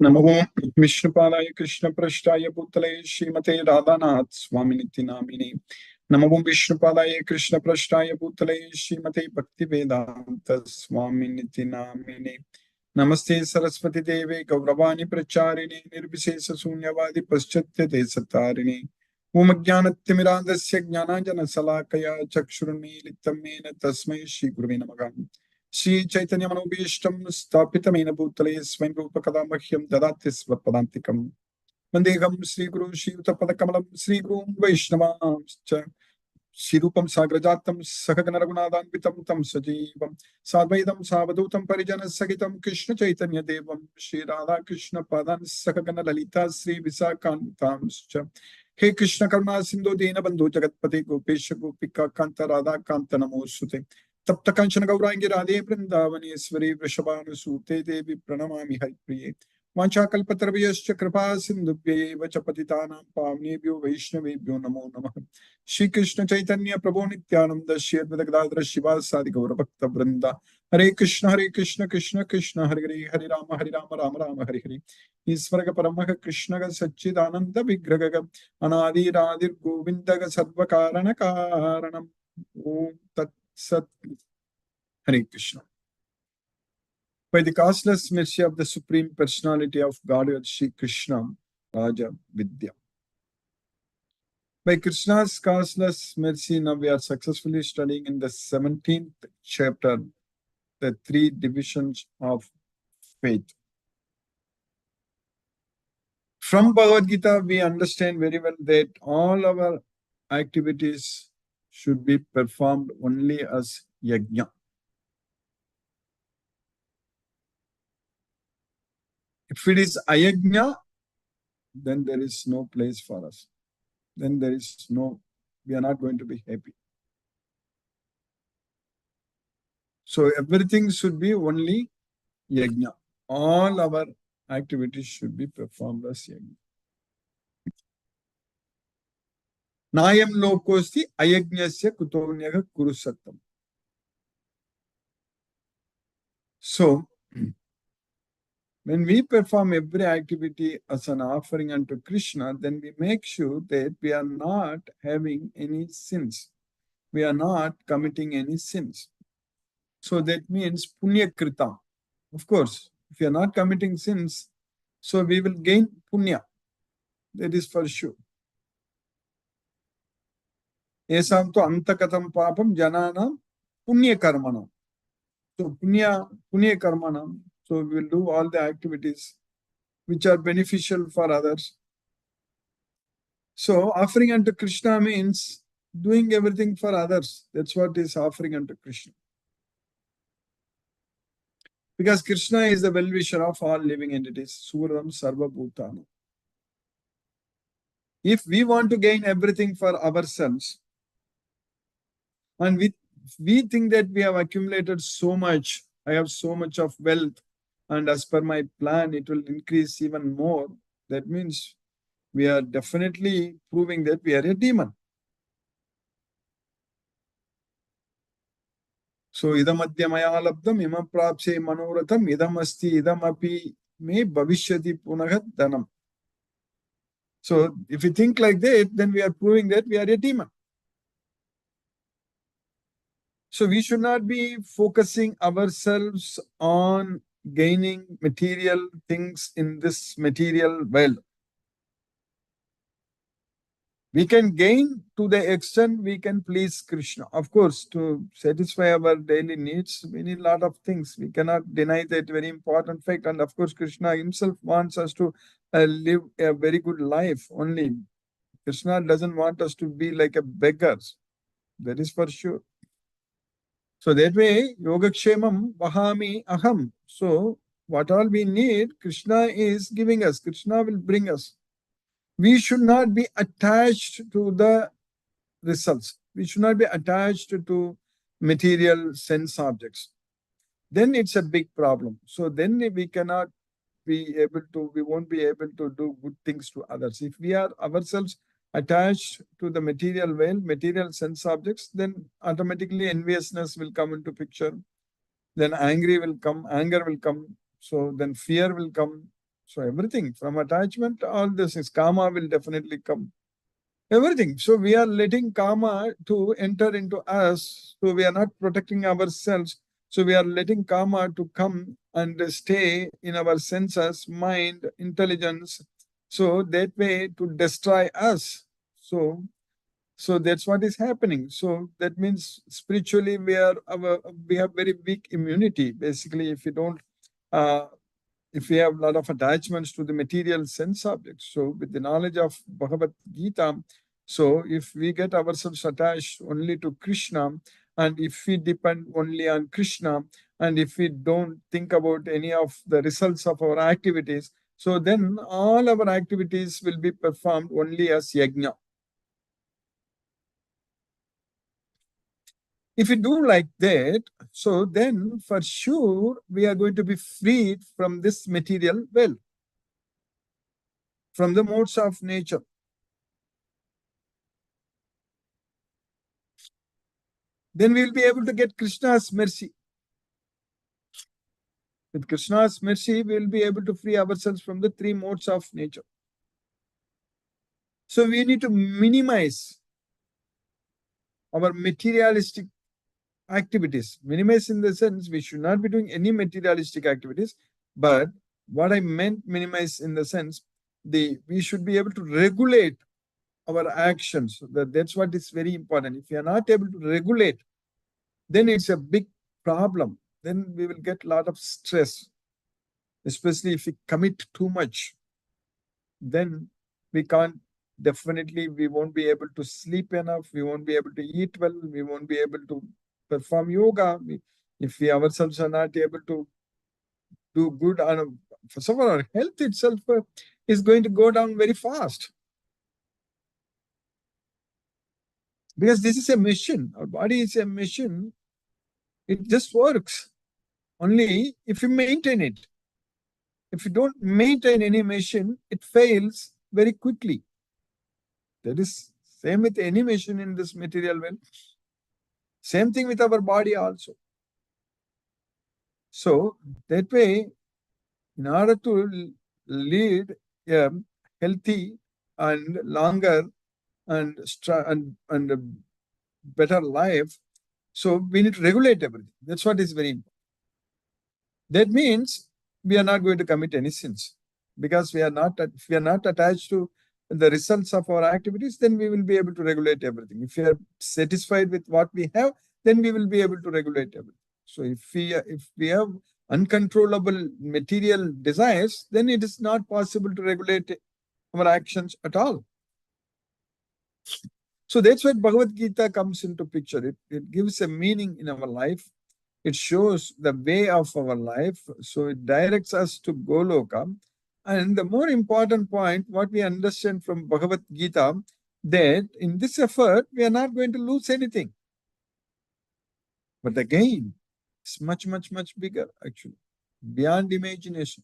नमो विष्णुपादाय कृष्णपृष्ठाय भूतले श्रीमते राधानाथ स्वामिनिति नामिने। नमो विष्णुपादाय कृष्णपृष्ठाय भूतले श्रीमते भक्तिवेदांत स्वामिनिति नामिने। नमस्ते सरस्वती देवे गौरवाणी प्रचारिणे निर्विशेष शून्यवादी पश्चात्य देशतारिणे। ओम ज्ञानतिमिरान्धस्य ज्ञानाञ्जनशलाकया चक्षुरुन्मीलितं येन तस्मै श्रीगुरुवे नमः। श्री चैतन्य मनोभीष्टं स्थापितमेन भूतले स्वयं रूपकदा मह्यं ददाति स्वपदान्तिकम्। वन्देहं श्रीगुरुं श्रीयुतपदकमलं श्रीगुरुं वैष्णवांश्च। श्रीरूपं साग्रजातं सहगण रघुनाथान्वितं तं सजीवं साद्वैतं सावधूतं परिजनसहितं कृष्ण चैतन्य देवं श्री राधा कृष्ण पादान् सहगण ललिता श्री विशाखान्वितांश्च। हे कृष्ण करुणा सिंधु दीनबंधु जगत्पते गोपेश गोपिका कांत राधा कांत नमोस्तुते। तप्त कांचन गौरांगी राधे वृंदावनेश्वरी वृषभानुसूते देवी प्रणमामि हरिप्रिये। वाञ्छाकल्पतरुभ्यश्च कृपा सिन्धुभ्यैव च पतितानां पावनेभ्यो वैष्णवेभ्यो नमो नमः। श्री कृष्ण चैतन्य प्रभु नित्यानंद श्री अद्वैत गदाधर शिवासादि गौरभक्त वृंदा। हरे कृष्ण कृष्ण कृष्ण हरे हरे, हरे राम राम राम हरे हरे। ईश्वर परमः कृष्ण सच्चिदानंद विग्रह अनादिरादिर गोविंद सर्व कारण कारणम। ओम तत्सत। हरे Krishna. By the causeless mercy of the Supreme Personality of Godhead, Shri Krishna, Raja Vidya. By Krishna's causeless mercy, now we are successfully studying in the 17th chapter, the three divisions of faith. From Bhagavad Gita, we understand very well that all our activities should be performed only as yajna. If it is ayajna, then there is no place for us. Then there is no, we are not going to be happy. So everything should be only yajna. All our activities should be performed as yajna. Nayam lokosti ayajnasya kutonyaga kurusattam. So, when we perform every activity as an offering unto Krishna, then we make sure that we are not having any sins. We are not committing any sins. So that means punya krita. Of course, if you are not committing sins, so we will gain punya. That is for sure. Esam to antakatam papam jananam punya karmanam. So punya karmanam. So we will do all the activities which are beneficial for others. So offering unto Krishna means doing everything for others. That's what is offering unto Krishna. Because Krishna is the well-wisher of all living entities. Suram Sarva Bhutana. If we want to gain everything for ourselves, and we think that we have accumulated so much, I have so much of wealth, and as per my plan, it will increase even more. That means we are definitely proving that we are a demon. So, idam adya maya labdam imam prapse manoratham idam asti idam api me bhavishyati punaghat dhanam. So, if we think like that, then we are proving that we are a demon. So, we should not be focusing ourselves on gaining material things in this material world. We can gain to the extent we can please Krishna. Of course, to satisfy our daily needs, we need a lot of things. We cannot deny that very important fact. And of course, Krishna himself wants us to live a very good life only. Krishna doesn't want us to be like a beggars. That is for sure. So that way, Yogakshemam Vahami Aham. So what all we need, Krishna is giving us. Krishna will bring us. We should not be attached to the results. We should not be attached to material sense objects. Then it's a big problem. So then we cannot be able to, we won't be able to do good things to others. If we are ourselves attached to the material world, material sense objects, then automatically enviousness will come into picture. Then anger will come. So then fear will come. So everything from attachment, all this is karma will definitely come. Everything. So we are letting karma to enter into us. So we are not protecting ourselves. So we are letting karma to come and stay in our senses, mind, intelligence. So that way to destroy us. So that's what is happening. So that means spiritually we have very weak immunity. Basically, uh, if we have a lot of attachments to the material sense objects. So with the knowledge of Bhagavad Gita, so if we get ourselves attached only to Krishna, and if we depend only on Krishna, and if we don't think about any of the results of our activities, so then all our activities will be performed only as yajna. If we do like that, so then for sure we are going to be freed from this material wealth, from the modes of nature. Then we will be able to get Krishna's mercy. With Krishna's mercy, we will be able to free ourselves from the three modes of nature. So we need to minimize our materialistic activities. Minimize in the sense we should not be doing any materialistic activities, but what I meant minimize in the sense we should be able to regulate our actions. That's what is very important. If we are not able to regulate, then it's a big problem. Then we will get a lot of stress, especially if we commit too much. Then we can't, definitely we won't be able to sleep enough, we won't be able to eat well, we won't be able to perform yoga. If we ourselves are not able to do good on, first of all, our health itself is going to go down very fast. Because this is a mission. Our body is a mission. It just works only if you maintain it. If you don't maintain any mission, it fails very quickly. That is same with any mission in this material world. Same thing with our body also. So that way, in order to lead a healthy and longer and better life, so we need to regulate everything. That's what is very important. That means we are not going to commit any sins, because if we are not attached to the results of our activities, then we will be able to regulate everything. If we are satisfied with what we have, then we will be able to regulate everything. So if we have uncontrollable material desires, then it is not possible to regulate our actions at all. So that's why Bhagavad Gita comes into picture. It gives a meaning in our life. It shows the way of our life. So it directs us to Goloka. And the more important point, what we understand from Bhagavad Gita, that in this effort, we are not going to lose anything. But again, it's much, much, much bigger, actually, beyond imagination.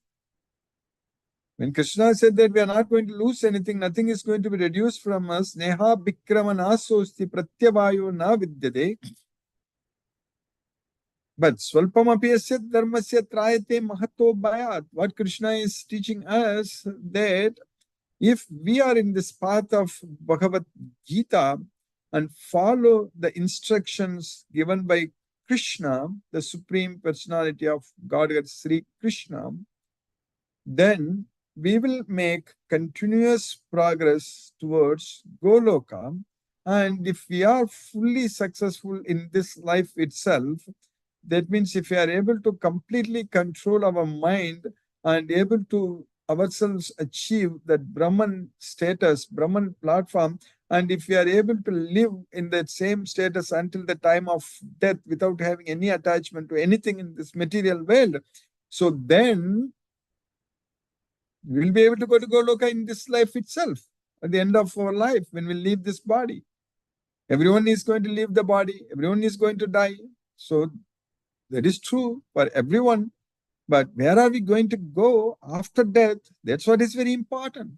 When Krishna said that we are not going to lose anything, nothing is going to be reduced from us, Neha Bikramana Sosti Pratyavayo Na Vidyate. But Swalpamapi Asya Dharmasya Trayate Mahato Bhayat. What Krishna is teaching us, that if we are in this path of Bhagavad Gita and follow the instructions given by Krishna, the Supreme Personality of Godhead, Sri Krishna, then we will make continuous progress towards Goloka. And if we are fully successful in this life itself, that means if we are able to completely control our mind and able to ourselves achieve that Brahman status, Brahman platform, and if we are able to live in that same status until the time of death without having any attachment to anything in this material world, so then we will be able to go to Goloka in this life itself, at the end of our life, when we leave this body. Everyone is going to leave the body, everyone is going to die. So that is true for everyone. But where are we going to go after death? That's what is very important.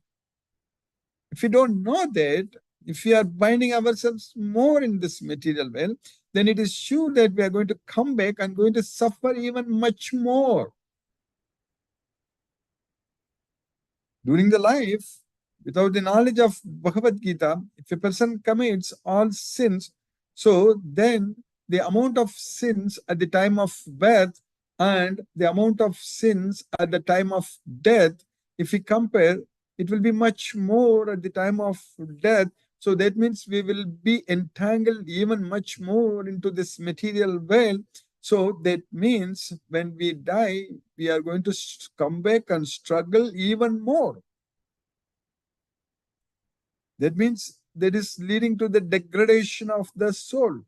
If we don't know that, if we are binding ourselves more in this material world, then it is sure that we are going to come back and going to suffer even much more. During the life, without the knowledge of Bhagavad Gita, if a person commits all sins, so then the amount of sins at the time of birth and the amount of sins at the time of death, if we compare, it will be much more at the time of death. So that means we will be entangled even much more into this material world. So that means when we die, we are going to come back and struggle even more. That means that is leading to the degradation of the soul.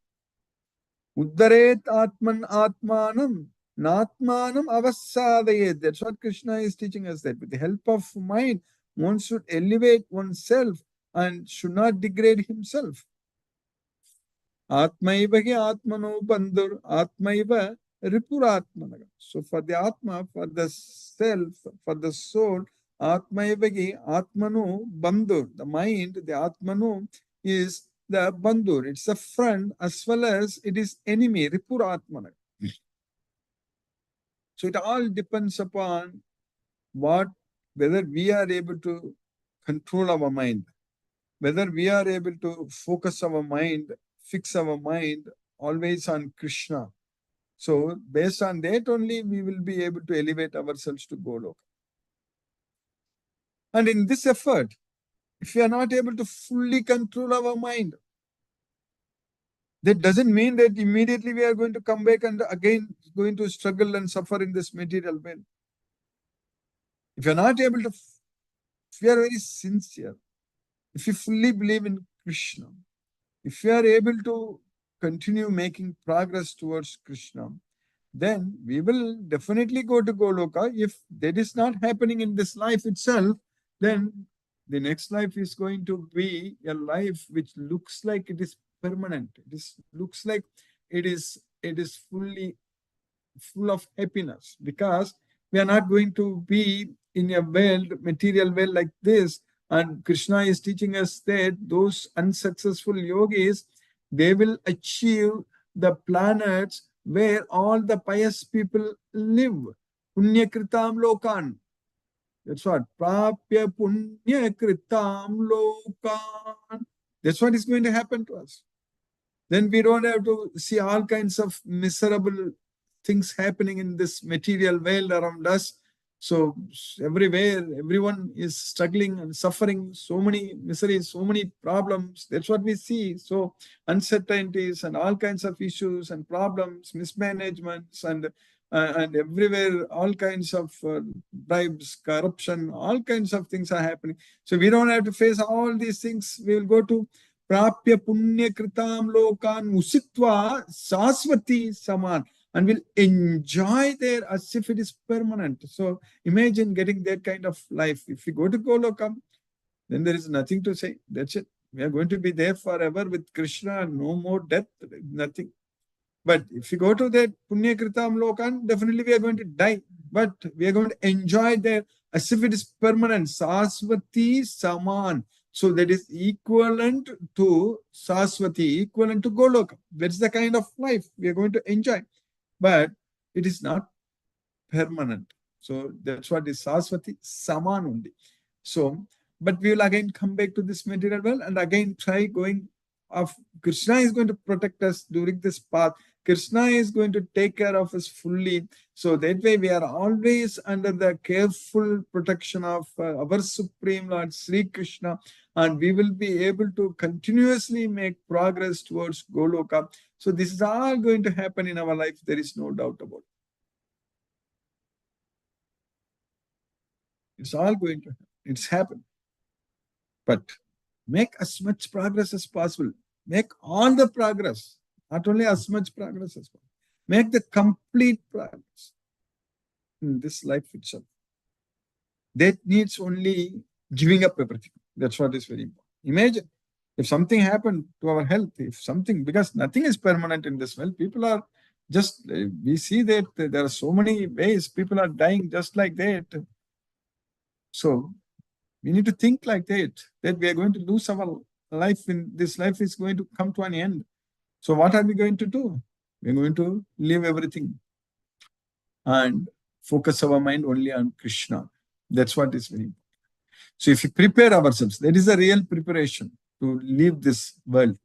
Uddaret atman atmanam, natmanam avassadayet. That's what Krishna is teaching us, that with the help of mind, one should elevate oneself and should not degrade himself. Atmaiva hi atmano bandhur, atmaiva ripuratmanaga. So for the Atma, for the self, for the soul, Atmaiva hi atmano bandhur. The mind, the Atmano, is the bandhur. It's a friend as well as it is enemy, ripuratmanaga. So it all depends upon whether we are able to control our mind, whether we are able to focus our mind, fix our mind always on Krishna. So based on that only we will be able to elevate ourselves to Goloka. And in this effort, if we are not able to fully control our mind, that doesn't mean that immediately we are going to come back and again going to struggle and suffer in this material world. If you are not able to, if you are very sincere, if you fully believe in Krishna, if you are able to continue making progress towards Krishna, then we will definitely go to Goloka. If that is not happening in this life itself, then the next life is going to be a life which looks like it is permanent. Looks like it is fully full of happiness, because we are not going to be in a world, material world like this. And Krishna is teaching us that those unsuccessful yogis, they will achieve the planets where all the pious people live. Punya kritam lokan. That's what. Prapya punya kritam lokan. That's what is going to happen to us. Then we don't have to see all kinds of miserable things happening in this material world around us. So everywhere, everyone is struggling and suffering, so many miseries, so many problems. That's what we see. So uncertainties and all kinds of issues and problems, mismanagements, and everywhere, all kinds of bribes, corruption, all kinds of things are happening. So we don't have to face all these things. We will go to Prapya Punya Kritam Lokan Musitva Saswati Saman, and will enjoy there as if it is permanent. So imagine getting that kind of life. If we go to Golokam, then there is nothing to say. That's it. We are going to be there forever with Krishna, no more death, nothing. But if you go to that Punya Kritam Lokan, definitely we are going to die. But we are going to enjoy there as if it is permanent. Saswati Saman. So that is equivalent to Saswati, equivalent to Goloka. That's the kind of life we are going to enjoy. But it is not permanent. So that's what is Saswati Saman only. So, but we will again come back to this material world and again try going of Krishna is going to protect us during this path. Krishna is going to take care of us fully. So that way we are always under the careful protection of our Supreme Lord Sri Krishna, and we will be able to continuously make progress towards Goloka. So this is all going to happen in our life. There is no doubt about it. It's all going to happen. It's happened. But make as much progress as possible. Make all the progress, not only as much progress as possible. Make the complete progress in this life itself. That needs only giving up everything. That's what is very important. Imagine if something happened to our health, if something, because nothing is permanent in this world, people are just, we see that there are so many ways people are dying just like that. So we need to think like that we are going to lose our life, in this life is going to come to an end. So what are we going to do? We're going to leave everything and focus our mind only on Krishna. That's what is very important. So if we prepare ourselves, that is a real preparation to leave this world.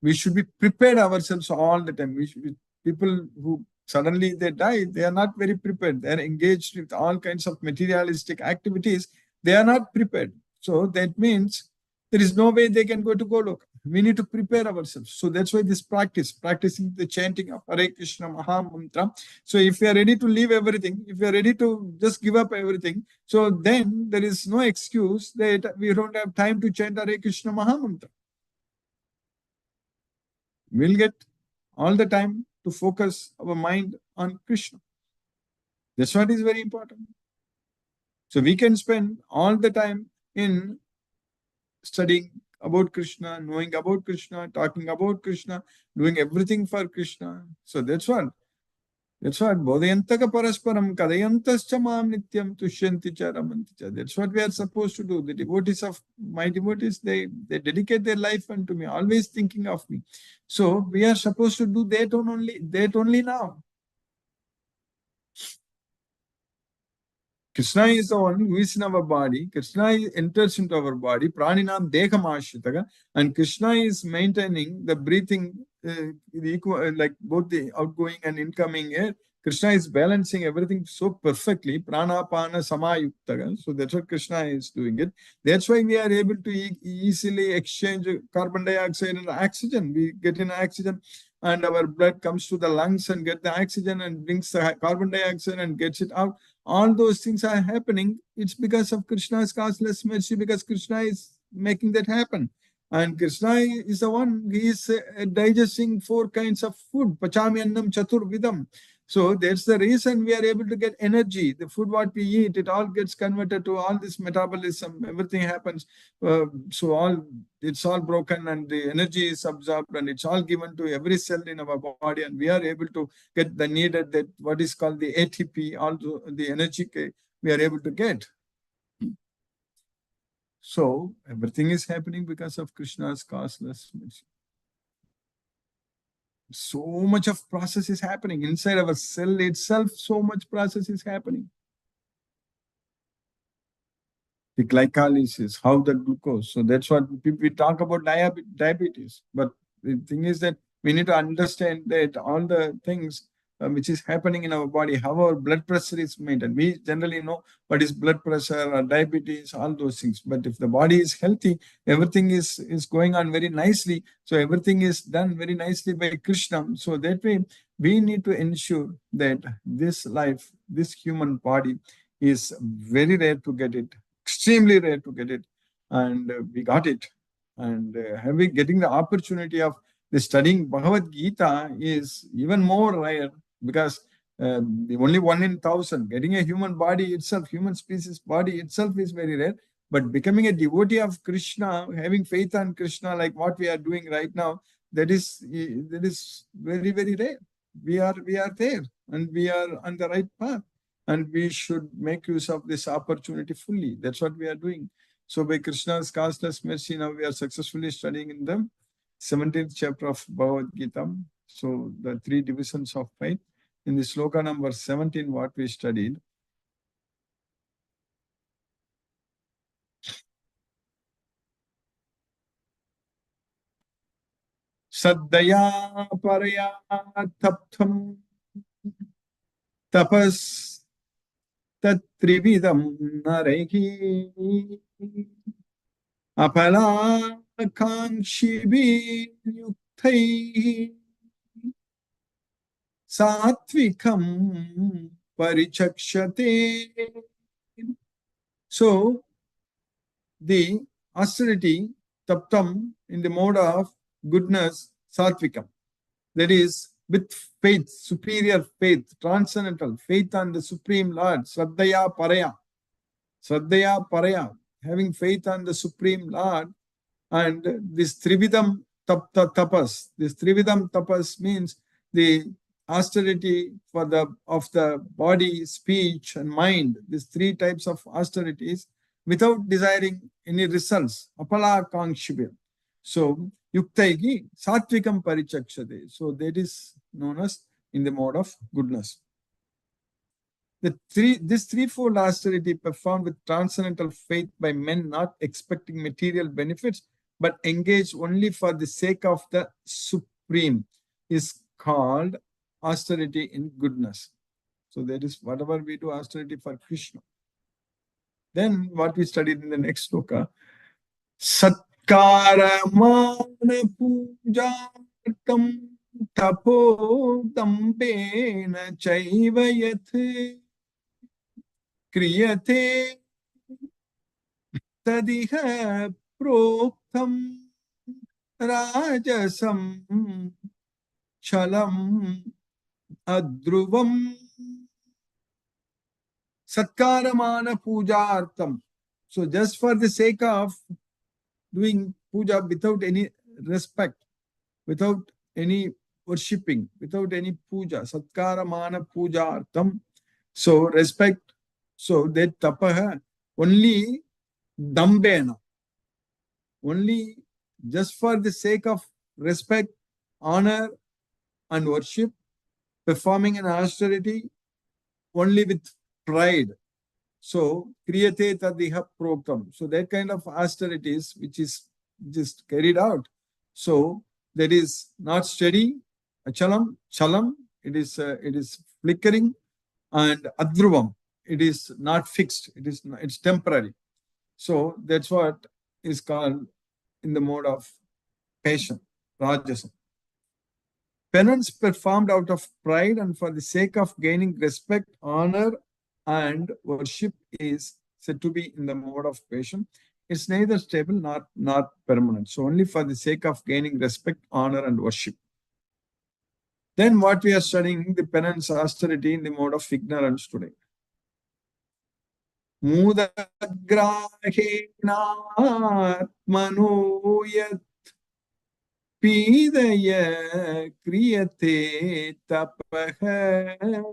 We should be prepared ourselves all the time. We should be, people who suddenly they die, they are not very prepared. They are engaged with all kinds of materialistic activities. They are not prepared. So that means there is no way they can go to Golok. We need to prepare ourselves. So that's why this practicing the chanting of Hare Krishna Maha Mantra. So if we are ready to leave everything, if we are ready to just give up everything, so then there is no excuse that we don't have time to chant Hare Krishna Maha Mantra. We'll get all the time to focus our mind on Krishna. That's what is very important. So we can spend all the time in studying about Krishna, knowing about Krishna, talking about Krishna, doing everything for Krishna. So that's what. That's what. Bodhayantaka parasparam kadayantascha mam nityam tushyanti cha ramanti cha. That's what we are supposed to do. The devotees of my devotees, they dedicate their life unto me, always thinking of me. So we are supposed to do that only now. Krishna is the one who is in our body. Krishna enters into our body. Praninam dekhamashitaga. And Krishna is maintaining the breathing, like both the outgoing and incoming air. Krishna is balancing everything so perfectly. Pranapana samayuktaga. So that's what Krishna is doing it. That's why we are able to easily exchange carbon dioxide and oxygen. We get in oxygen and our blood comes to the lungs and get the oxygen and brings the carbon dioxide and gets it out. All those things are happening. It's because of Krishna's causeless mercy, because Krishna is making that happen. And Krishna is the one, he is digesting 4 kinds of food. Pachami annam chatur vidam. So that's the reason we are able to get energy. The food what we eat, it all gets converted to all this metabolism. Everything happens. So it's all broken and the energy is absorbed and it's all given to every cell in our body, and we are able to get the needed, that what is called the ATP, all the energy we are able to get. So everything is happening because of Krishna's causeless mercy. So much of process is happening inside our cell itself. So much process is happening. The glycolysis, how the glucose. So that's what we talk about diabetes. But the thing is that we need to understand that all the things which is happening in our body, how our blood pressure is maintained. We generally know what is blood pressure or diabetes, all those things. But if the body is healthy, everything is going on very nicely. So everything is done very nicely by Krishna. So that way, we need to ensure that this life, this human body is very rare to get it, extremely rare to get it, and we got it. And getting the opportunity of the studying Bhagavad Gita is even more rare, because the only 1 in 1,000. Getting a human body itself, human species body itself is very rare. But becoming a devotee of Krishna, having faith on Krishna, like what we are doing right now, that is very, very rare. We are there, and we are on the right path. And we should make use of this opportunity fully. That's what we are doing. So by Krishna's causeless mercy, now we are successfully studying in the 17th chapter of Bhagavad Gita. So the 3 divisions of faith. In the sloka number 17, what we studied. Saddaya paraya taptham tapas tatrividam narehi apalakankshibi yuktai Satvikam parichakshate. So, the austerity, taptam, in the mode of goodness, satvikam. That is, with faith, superior faith, transcendental faith on the Supreme Lord, Sraddhaya Paraya. Sraddhaya Paraya, having faith on the Supreme Lord, and this Trividam tapas. This Trividam tapas means the austerity of the body, speech, and mind. These 3 types of austerities without desiring any results. Apala kankshibir. So yuktaigi satvikam parichakshate. So that is known as in the mode of goodness. This threefold austerity performed with transcendental faith by men not expecting material benefits but engaged only for the sake of the supreme is called austerity in goodness. So that is whatever we do austerity for Krishna. Then what we studied in the next sloka, Satkaramana pujartam tapo dampena chaiva yath kriyate tadiha proktam rajasam chalam adruvam. Satkaramana pujartam. So just for the sake of doing puja without any respect, without any worshipping, without any puja, Satkaramana pujartam. So respect, so that tapaha only dambena, only just for the sake of respect, honor, and worship, performing an austerity only with pride. So, kriyate tadiha proktam. So, that kind of austerities which is just carried out. So, that is not steady, chalam, it is flickering, and adruvam, it is not fixed, it's temporary. So, that's what is called in the mode of passion, rajasam. Penance performed out of pride and for the sake of gaining respect, honor, and worship is said to be in the mode of passion. It's neither stable nor permanent. So only for the sake of gaining respect, honor, and worship. Then what we are studying, the penance austerity in the mode of ignorance today. Mudagrahenatmano yat pidaya kriyate tapaha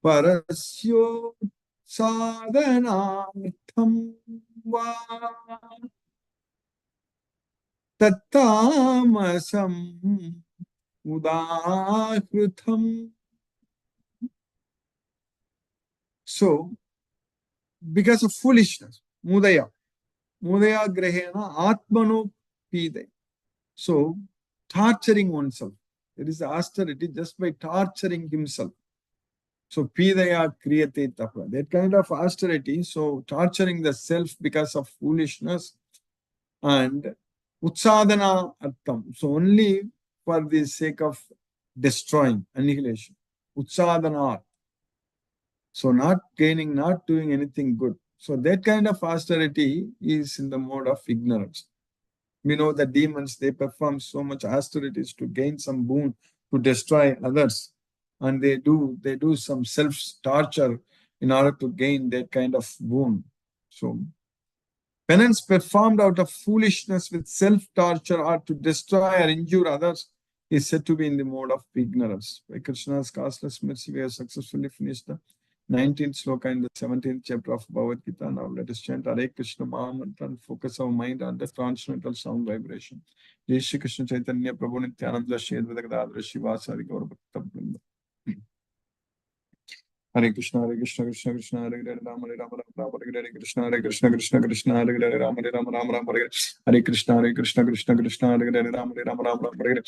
parasyo sadhanartham va tattamasam udahrutam. So, because of foolishness, mudaya grahena atmano pide. So, torturing oneself. There is austerity just by torturing himself. So, pidaya kriyate tapa. That kind of austerity, so torturing the self because of foolishness, and utsadana artham. So, only for the sake of destroying, annihilation. Utsadana. So, not gaining, not doing anything good. So, that kind of austerity is in the mode of ignorance. We know the demons, they perform so much austerities to gain some boon, to destroy others. And they do some self-torture in order to gain that kind of boon. So, penance performed out of foolishness with self-torture or to destroy or injure others is said to be in the mode of ignorance. By Krishna's causeless mercy, we have successfully finished the 19th sloka in the 17th chapter of Bhagavad Gita. Now let us chant Hare Krishna Mahamantra and focus our mind on the transcendental sound vibration. Jai Shri Krishna Chaitanya Prabhu Nityananda Shri Advaita Gadadhara Shivasari Gaura Bhakta Vrinda. Hare Krishna, Krishna Krishna, Hare Hare, Rama Rama, Rama Hare Krishna, Krishna Krishna, Hare Hare, Rama Rama, Rama Hare Hare Krishna, Krishna Krishna, Hare Hare, Rama Rama, Hare Hare.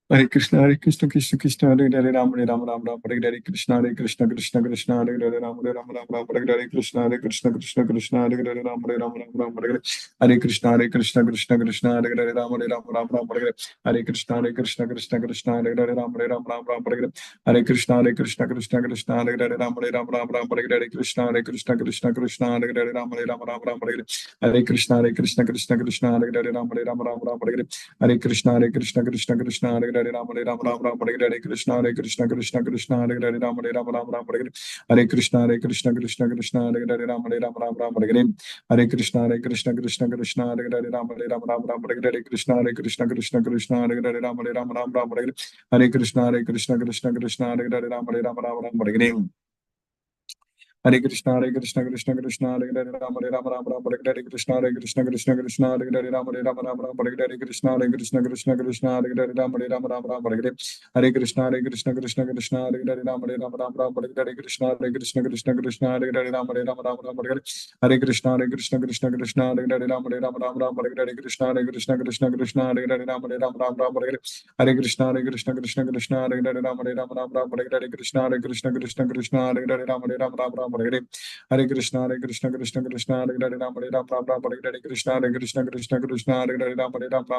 Hare Krishna, Krishna Krishna, Hare Hare, Rama Rama, Hare Hare Krishna, Krishna Krishna, Hare Hare, Rama Rama, Hare Hare Krishna, Krishna Krishna, Hare Hare, Rama Rama, Hare Hare. Hare Krishna, Krishna Krishna, Hare Hare, Rama Rama, Hare Hare. Hare Krishna, Krishna Krishna, Hare Hare, Rama Rama, Hare Hare. Hare Krishna, Krishna Krishna, Hare Hare, Rama Rama, Hare Hare. Krishna, Krishna Krishna, Hare Hare, Rama Rama, Hare Hare. Hare Krishna, Krishna Krishna, Hare Hare, Rama Rama, Hare Hare. Hare Krishna, Krishna, Hare Hare, Rama Rama, Hare Hare. Krishna, Krishna Krishna, Hare Hare, Rama Rama, Hare Hare. Hare Krishna, Krishna Krishna, Hare Hare, Rama Rama, Hare Hare. Hare Krishna, Krishna Krishna, Hare Hare, Rama Rama, Hare Hare. Krishna, Krishna Krishna, Hare Hare, Rama Rama, Hare Hare. Hare Krishna, Krishna Krishna, Hare Hare, Rama Rama, Hare Hare. Hare Krishna, Hare Krishna, Krishna Krishna, Hare Hare, Rama Rama, Rama Rama, Hare Krishna, Hare Krishna, Krishna Krishna, Hare Hare, Rama Rama, Rama Rama, Hare Krishna, Hare Krishna, Krishna Krishna, Hare Hare, Rama Rama, Rama Rama, Hare Krishna, Hare Krishna, Krishna Krishna, Hare Hare, Rama Rama, Rama Rama, Hare Krishna, Hare Krishna, Krishna Krishna, Hare Hare, Rama Rama, Rama Rama, Hare Krishna, Hare Krishna, Krishna Krishna, Hare Hare, Rama Rama, Rama Rama, Hare Krishna, Hare Krishna, Krishna Krishna, Hare Hare, Rama Rama, Rama Rama, Hare Krishna, Hare Krishna, Krishna Krishna, Hare Hare, Rama Rama, Rama Rama, Hare Krishna, Hare Krishna, Krishna Krishna, Hare Hare, Rama Rama, Rama Rama, Hare Krishna, Hare Krishna, Krishna Krishna, Hare Hare, Rama Rama,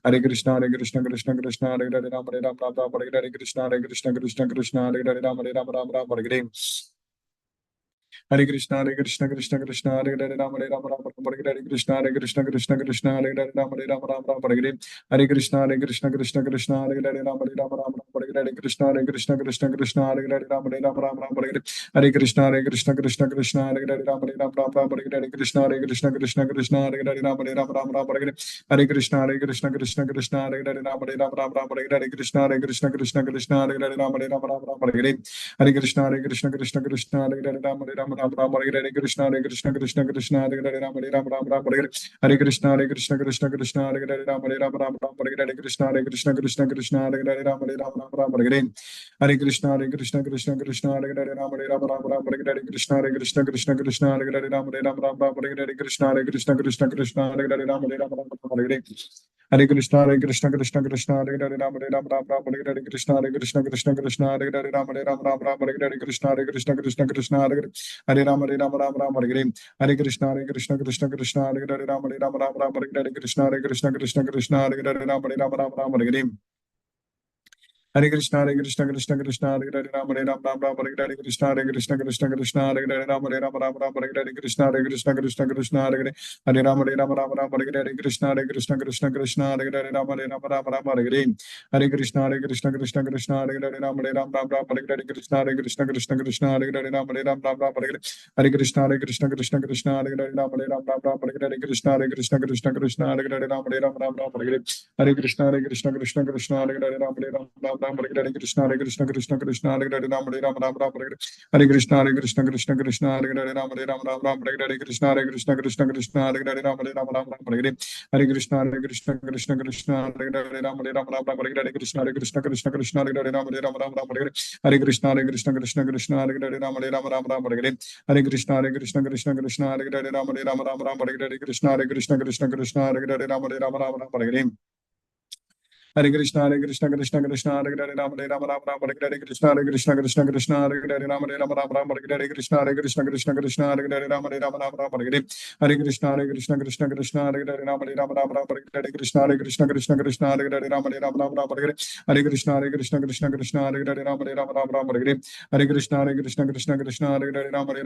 Hare Krishna, Hare Krishna, Krishna Krishna, Hare Hare, Rama Rama, Hare Krishna, Hare Krishna, Krishna Krishna, Hare Hare, Rama Rama, Hare Krishna, Hare Krishna, Krishna Krishna, Hare Hare, Rama Rama, Hare Hare Krishna, Hare Krishna, Krishna Krishna, Hare Hare, Rama Rama, Hare Krishna, Hare Krishna, Krishna Krishna, Hare Hare, Rama Rama, Hare Krishna, Hare Krishna, Krishna Krishna, Hare Hare, Rama Rama, Hare Krishna, Hare Krishna, Krishna Krishna, Hare Hare, Rama Rama, Hare Krishna, Hare Krishna, Krishna Krishna, Hare Hare, Rama Rama, Hare Krishna, Hare Krishna, Krishna Krishna, Hare Hare, Rama Rama, Hare Krishna, Hare Krishna, Krishna Krishna, Hare Hare, Rama Rama, Hare Krishna, Hare Krishna, Krishna Krishna, Hare Hare, Rama Rama, Hare Krishna, Hare Krishna, Krishna Krishna, Hare Hare, Rama Rama, Hare Krishna, Hare Krishna, Krishna Krishna, Hare Hare, Rama Rama, Hare Krishna, Hare Krishna, Krishna Krishna, Hare Hare, Rama Rama, Hare Krishna, Hare Krishna, Krishna Krishna, Hare Hare, Rama Rama, Hare Krishna, Hare Krishna, Krishna Krishna, Hare Hare, Rama Rama, Hare Krishna, Hare Krishna, Krishna Krishna, Hare Hare, Rama Rama, Hare Krishna, Hare Krishna, Krishna Krishna, Hare Hare, Rama Rama, Hare Krishna, Hare Krishna, Krishna Krishna, Hare Hare, Rama Rama, Hare Krishna, Hare Krishna, Krishna Krishna, Hare Hare, Rama Rama, Hare Krishna, Hare Krishna, Krishna Krishna, Hare Hare, Rama Rama, Hare Krishna, Hare Krishna, Krishna Krishna, Hare Hare, Rama Rama, Hare Krishna, Hare Krishna, Krishna Krishna, Hare Hare, Rama Hare Hare Krishna, Hare Krishna, Krishna Krishna, Hare Hare, Rama Hare Krishna, Hare Krishna, Krishna Krishna, Hare Hare, Rama Hare Krishna, Hare Krishna, Krishna Krishna, Hare Hare, Hare Rama Hare Krishna, Hare Krishna, Krishna Krishna, Hare Hare, Rama Hare Krishna, Hare Krishna, Krishna Krishna, Hare Hare, Rama Hare Krishna, Hare Krishna, Krishna Krishna, Hare Hare, Rama Hare Krishna, Hare Krishna, Krishna Krishna, Hare Hare, Rama Hare Krishna, Hare Krishna, Krishna Krishna, Hare Hare, Rama Hare Krishna, Hare Krishna, Krishna Krishna, Hare Hare, Rama Hare Krishna, Hare Krishna, Krishna Krishna, Hare Hare, Rama Hare Krishna, Hare Krishna, Krishna Krishna, Hare Hare, Rama Hare Krishna, Hare Krishna, Krishna Krishna, Hare Hare, Rama Hare Krishna, Hare Krishna, Krishna Krishna, Hare Hare, Rama Hare Krishna, Hare Krishna, Krishna Krishna, Hare Hare, Rama Hare Krishna, Hare Krishna, Krishna Krishna, Hare Hare, Rama Hare Krishna, Hare Krishna, Krishna Krishna, Hare Hare, Rama Hare Krishna, Hare Krishna, Krishna Krishna, Hare Hare, Rama Hare Krishna, Hare Krishna, Krishna Krishna, Hare Hare, Rama Hare Krishna, Hare Krishna, Krishna Krishna, Hare Hare, Rama Hare Krishna, Hare Krishna, Krishna Krishna, Hare Hare, Rama Hare Krishna, Hare Krishna, Krishna Krishna, Hare Hare, Rama Hare Krishna, Hare Krishna, Krishna Krishna, Hare Hare, Rama Hare Krishna, Hare Krishna, Krishna Krishna, Hare Hare, Rama Hare Krishna, Hare Krishna, Krishna Krishna, Hare Hare, Rama Hare Krishna, Hare Krishna, Krishna Krishna, Hare Hare, Rama Hare Krishna, Hare Krishna, Krishna Krishna, Hare Hare, Rama Hare Krishna, Hare Krishna, Krishna Krishna, Hare Hare, Rama Hare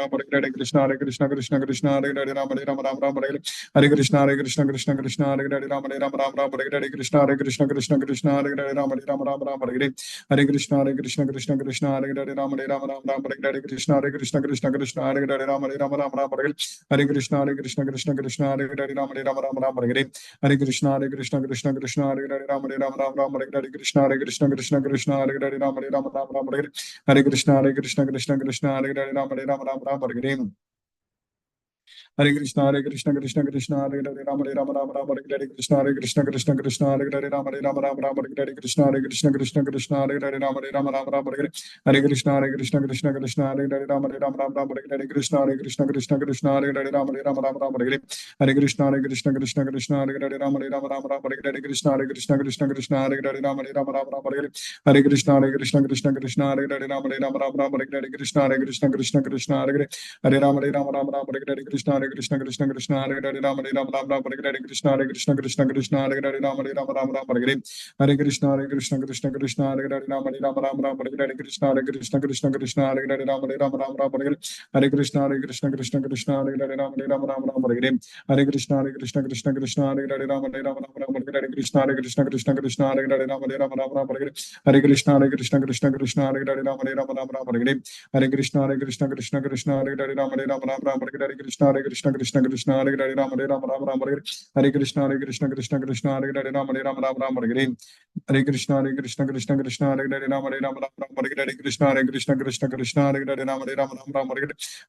Krishna, Hare Krishna, Krishna Krishna, Hare Hare, Rama Hare Krishna, Hare Krishna, Krishna Krishna, Hare Hare, Rama Hare Krishna, Hare Krishna, Krishna Krishna, Hare Hare, Rama Hare Krishna, Hare Krishna, Krishna Krishna, Hare Hare, Rama Hare Krishna, Hare Krishna, Krishna Krishna, Hare Hare, Rama Hare Krishna, Hare Krishna, Krishna Krishna, Hare Hare, Rama Hare Krishna, Hare Krishna, Krishna Krishna, Hare Hare, Rama Hare Krishna, Hare Krishna, Krishna Krishna, Hare Hare, Rama Hare Krishna, Hare Krishna, Krishna Krishna, Hare Hare, Rama Hare Krishna, Hare Krishna, Krishna Krishna, Hare Hare, Rama Hare Krishna, Hare Krishna, Krishna Krishna, Hare Hare, Rama Hare Krishna, Hare Krishna, Krishna Krishna, Hare Hare, Rama Hare Krishna, Hare Krishna, Krishna Krishna, Hare Hare, Rama Hare Krishna, Hare Krishna, Krishna Krishna, Hare Hare, Rama Hare Krishna, Hare Krishna, Krishna Krishna, Hare Hare, Hare Krishna, Hare Krishna, Krishna Krishna, Hare Hare, Rama Hare Krishna, Hare Krishna, Krishna Krishna, Hare Hare, Rama Hare Krishna, Hare Krishna, Krishna Krishna, Hare Hare, Rama Hare Krishna, Hare Krishna, Krishna Krishna, Hare Hare, Rama Hare Krishna, Hare Krishna, Krishna Krishna, Hare Hare, Rama Hare Krishna, Hare Krishna, Krishna Krishna, Hare Hare, Rama Hare Krishna, Hare Krishna, Krishna Krishna, Hare Hare, Rama Hare Krishna, Hare Krishna, Krishna Krishna, Hare Hare, Rama Hare Krishna, Hare Krishna, Krishna Krishna, Hare Hare, Rama Hare Krishna, Krishna Krishna Krishna Hare Hare Hare Ram Ram Ram Hare Krishna Krishna Krishna Hare Hare Ram Ram Ram Hare Hare Krishna Krishna Krishna Hare Hare Ram Ram Ram Hare Krishna Krishna Krishna Hare Hare Ram Ram Ram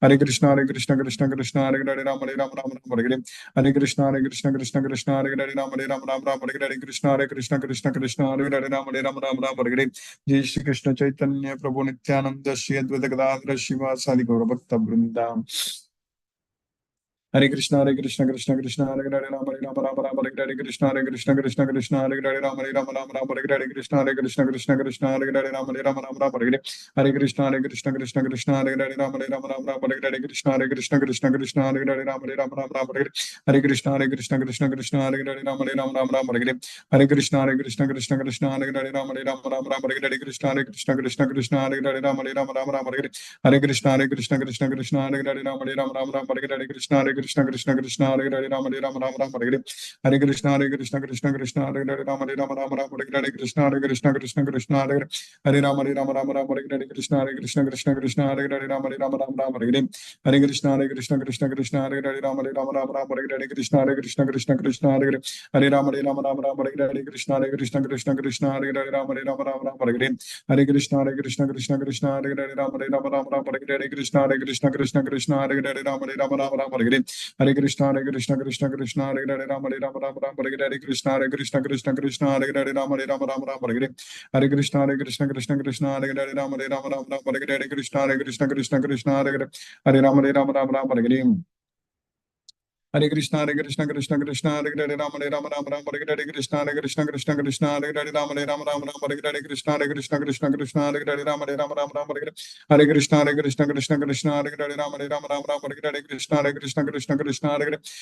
Hare Krishna Krishna Krishna Hare Hare Ram Ram Ram Hare Krishna Krishna Krishna Hare Hare Ram Ram Ram Hare Krishna Krishna Krishna Hare Hare Ram Ram Hare जय श्री कृष्ण चैतन्य प्रभु नित्यानंद श्री अद्वैत गदाधर श्रीवासादि गौर भक्त वृंदा Hare Krishna Krishna Krishna Hare Hare Rama Rama Rama Hare Krishna Krishna Krishna Krishna Hare Hare Rama Rama Rama Hare Krishna Krishna Krishna Hare Hare Rama Rama Hare Hare Krishna Krishna Krishna Hare Hare Rama Rama Hare Krishna Krishna Krishna Hare Hare Rama Rama Hare Krishna Krishna Krishna Hare Hare Rama Rama Hare Krishna Krishna Krishna Hare Hare Rama Rama Hare Krishna Krishna Krishna Hare Hare Rama Rama Hare Krishna Krishna Hare Hare Rama Rama Hare Krishna Krishna Hare Hare Rama Hare Krishna Krishna Hare Hare Rama Hare Krishna Krishna Hare Rama Hare Krishna Krishna Hare Hare Rama Hare Krishna Krishna Hare Hare Rama Hare Krishna Krishna Hare Rama Hare Krishna Krishna Hare Hare Rama Hare Krishna Krishna Hare Hare Rama Hare Krishna Krishna Hare Hare Rama Hare Krishna Krishna Hare Hare Rama Hare Krishna Krishna Hare Hare Rama Hare Krishna Krishna Hare Hare Rama Hare Krishna Krishna Hare Hare Rama Hare Hare Krishna Krishna Hare Hare Rama Hare Krishna Krishna Hare Hare Rama Hare Krishna Krishna Hare Hare Rama Hare Krishna Hare Hare Rama Hare Krishna Hare Hare Krishna Hare Hare Rama Hare Krishna Hare Hare Rama Hare Krishna Hare Hare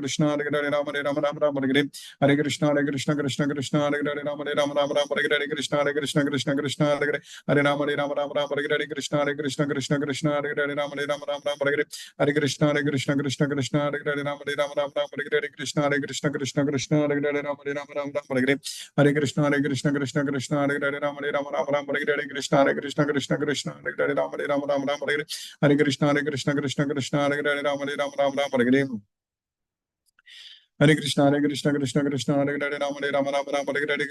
Krishna Hare Hare Rama Hare Krishna Hare Krishna Hare Hare Hare Krishna Hare Hare Rama Hare Krishna Hare Hare Hare Krishna Hare Hare Rama Hare Krishna Hare Hare Krishna Hare Krishna Hare Hare Rama Hare Krishna Hare Hare Hare Krishna Hare Hare Rama Hare Krishna Hare Hare Hare Krishna Hare Hare Rama Hare Krishna Hare Krishna Hare Hare Rama Hare Krishna Hare Hare Hare Krishna Hare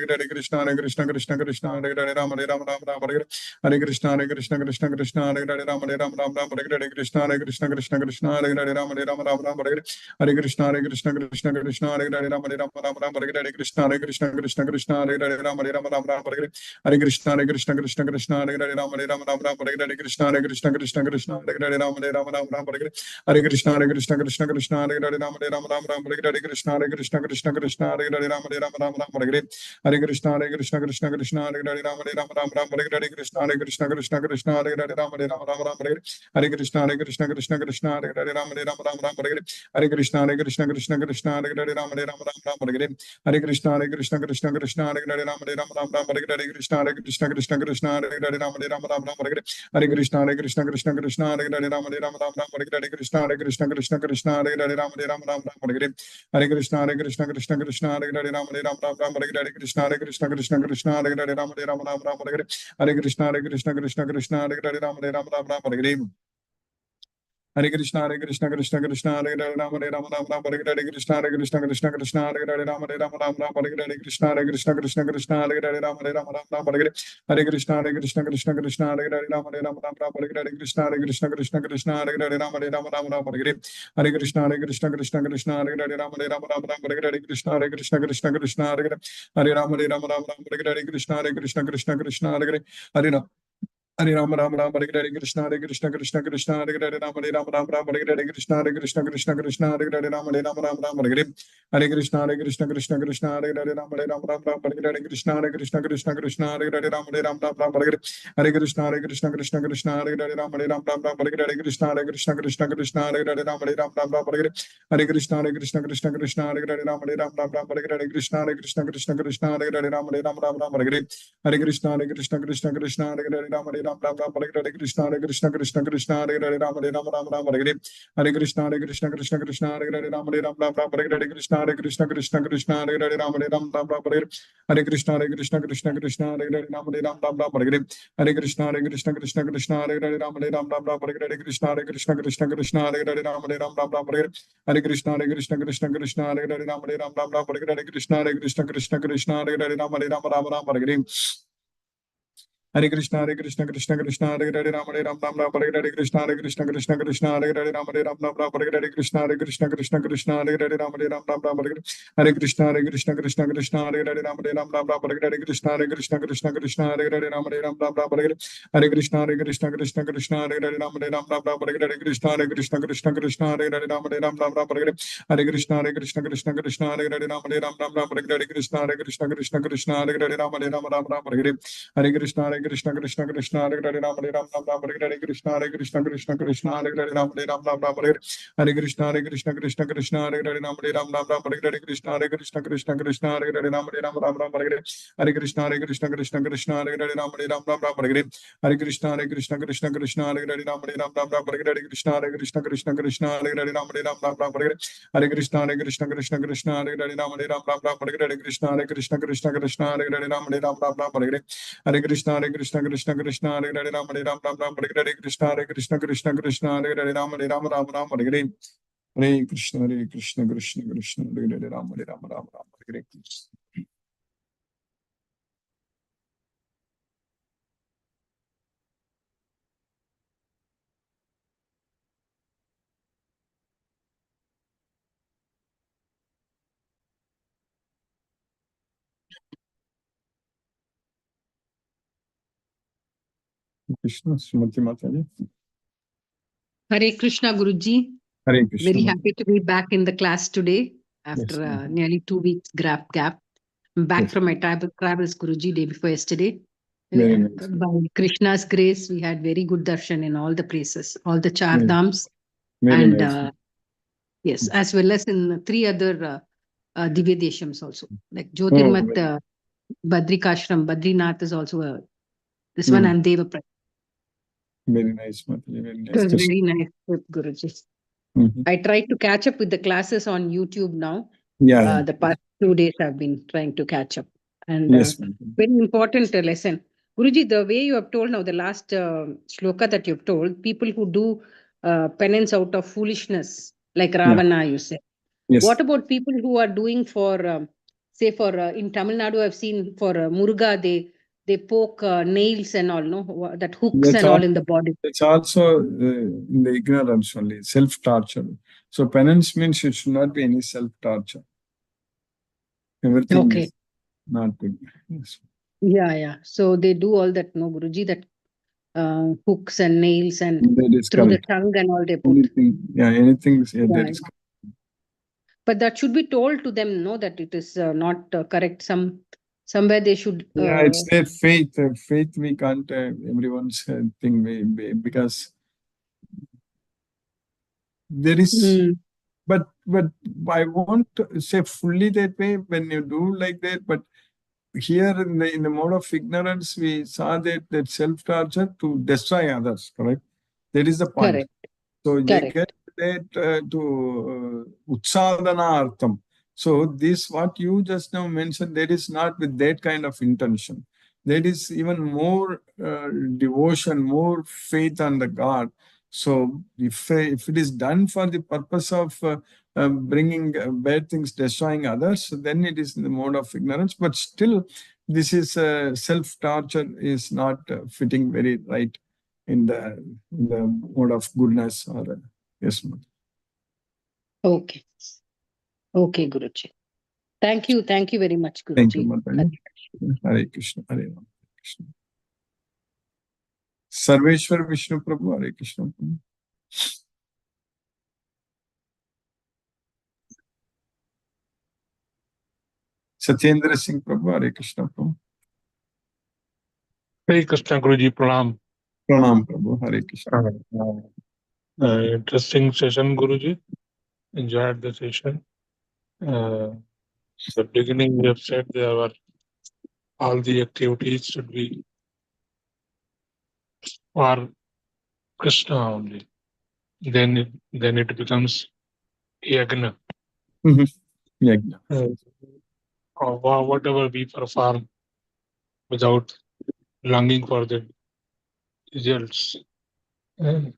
Krishna Hare Hare Rama Hare Krishna Hare Hare Hare Krishna Hare Krishna Hare Hare Rama Hare Krishna Hare Hare Hare Krishna Hare Krishna Hare Hare Rama Hare Krishna Hare Hare Hare Hare Krishna Hare Krishna Hare Hare Rama Hare Krishna Hare Krishna Hare Hare Hare Krishna Hare Krishna Hare Hare Hare Krishna Hare Krishna Hare Hare Hare Krishna Hare Krishna Hare Hare Hare Krishna Hare Krishna Hare Hare Hare Krishna Hare Krishna Hare Hare Hare Krishna Hare Hare Rama Hare Krishna Hare Rama Hare Krishna Hare Hare Krishna Hare Krishna Hare Rama Hare Krishna Hare Hare Krishna Hare Krishna Hare Rama Hare Krishna Hare Hare Krishna Hare Ram Hare Krishna Hare Hare Krishna Hare Hare Krishna Hare Krishna Hare Hare Krishna Hare Hare Krishna Hare Krishna Hare Hare Hare Krishna Hare Hare Krishna Hare Krishna Hare Hare Hare Krishna Hare Krishna Hare Hare Hare Krishna Hare Krishna Hare Hare Krishna Hare Krishna Hare Hare Ram Ram Ram Hare Hare Krishna Krishna Krishna Hare Hare Ram Ram Ram Hare Hare Hare Krishna Krishna Krishna Hare Hare Ram Ram Ram Hare Hare Krishna Krishna Hare Hare Ram Ram Ram Hare Hare Hare Krishna Krishna Hare Hare Ram Ram Ram Hare Hare Hare Krishna Krishna Hare Hare Ram Ram Ram Hare Hare Krishna Hare Hare Ram Ram Ram Hare Hare Hare Krishna Krishna Hare Hare Ram Ram Ram Hare Hare Krishna Hare Hare Ram Ram Hare Hare Hare Krishna Krishna Hare Hare Ram Ram Hare Hare Krishna Krishna Hare Hare Ram Ram Ram Hare Hare Krishna Krishna Hare Hare Ram Ram Ram Hare Hare Hare Krishna Krishna Hare Hare Ram Ram Ram Hare Hare Krishna Krishna Hare Hare Ram Ram Ram Hare Hare Hare Krishna Krishna Hare Hare Ram Ram Ram Hare Hare Krishna Krishna Hare Hare Ram Ram Ram Hare Hare Hare Krishna Krishna Hare Hare Ram Ram Ram Hare Hare Krishna Krishna Hare Hare Ram Ram Hare Hare Hare Krishna Hare Ram Ram Hare Hare Krishna Hare Ram Ram Hare Hare Krishna Krishna Hare Ram Ram Hare Hare Krishna Krishna Hare Ram Ram Hare Hare Hare Krishna Krishna Hare Ram Ram Hare Hare Hare Krishna Krishna Hare Ram Ram Hare Hare Krishna Krishna Hare Ram Ram Hare Hare Hare Krishna Krishna Hare Ram Ram Hare Hare Krishna Krishna Hare Ram Ram Hare Hare Hare Krishna Krishna Hare Ram Ram Hare Hare Krishna Krishna Hare Ram Ram Hare Hare Hare Krishna Krishna Hare Ram Hare Hare Krishna Srimati Mataji Hare Krishna Guruji. Hare Krishna. Very happy to be back in the class today after Yes, nearly 2 weeks gap. I'm back Yes. from my travels Guruji day before yesterday. Very nice. By Krishna's grace, we had very good darshan in all the places, all the Char Very- Dhams, Very and nice. yes, as well as in 3 other Divya Deshams also, like Oh, Jyotirmat, very- Badrikashram, Badrinath is also this one, Hmm. and Devapra. Very nice, Mataji. Very It nice. was very nice trip, Guruji. Mhm. I tried to catch up with the classes on YouTube now. Yeah. The past 2 days I've been trying to catch up. And Yes, Mataji. very important lesson. Guruji, the way you have told now, the last shloka that you've told, people who do penance out of foolishness, like Ravana, you said. Yes. What about people who are doing for, say, for in Tamil Nadu, I've seen for Muruga, they poke nails and all, no, that hooks That's and all in the body. It's also in the ignorance only, self-torture. So penance means it should not be any self-torture. Everything Okay. is not good. Yes. Yeah. So they do all that, no, Guruji, that hooks and nails and That is through correct. the tongue and all they put. Anything that Yeah, is correct. But that should be told to them, no, that it is not correct. Somewhere they should. Yeah, it's their faith. Faith we can't everyone's thing because there is. But I won't say fully that way when you do like that. But here in the mode of ignorance, we saw that self-torture to destroy others. Correct. That is the point. Correct. So they Correct. get that to utsadana artham. So this what you just now mentioned, that is not with that kind of intention. That is even more devotion, more faith on the God. So if it is done for the purpose of bringing bad things, destroying others, then it is in the mode of ignorance. But still, this is self-torture is not fitting very right in the mode of goodness or yes, ma'am. Okay. Okay, Guruji. Thank you very much, Guruji. Thank you, Mataji. Hare Krishna, Hare Ram, Krishna. Sarveshwar Vishnu Prabhu, Hare Krishna Prabhu. Satyendra Singh Prabhu, Hare Krishna Prabhu. Hare Krishna Guruji, Pranam. Pranam Prabhu, Hare Krishna. Interesting session, Guruji. Enjoyed the session. The beginning, you have said there were all the activities should be for Krishna only. Then it becomes yagna. Yajna. Or whatever we perform without longing for the results. And,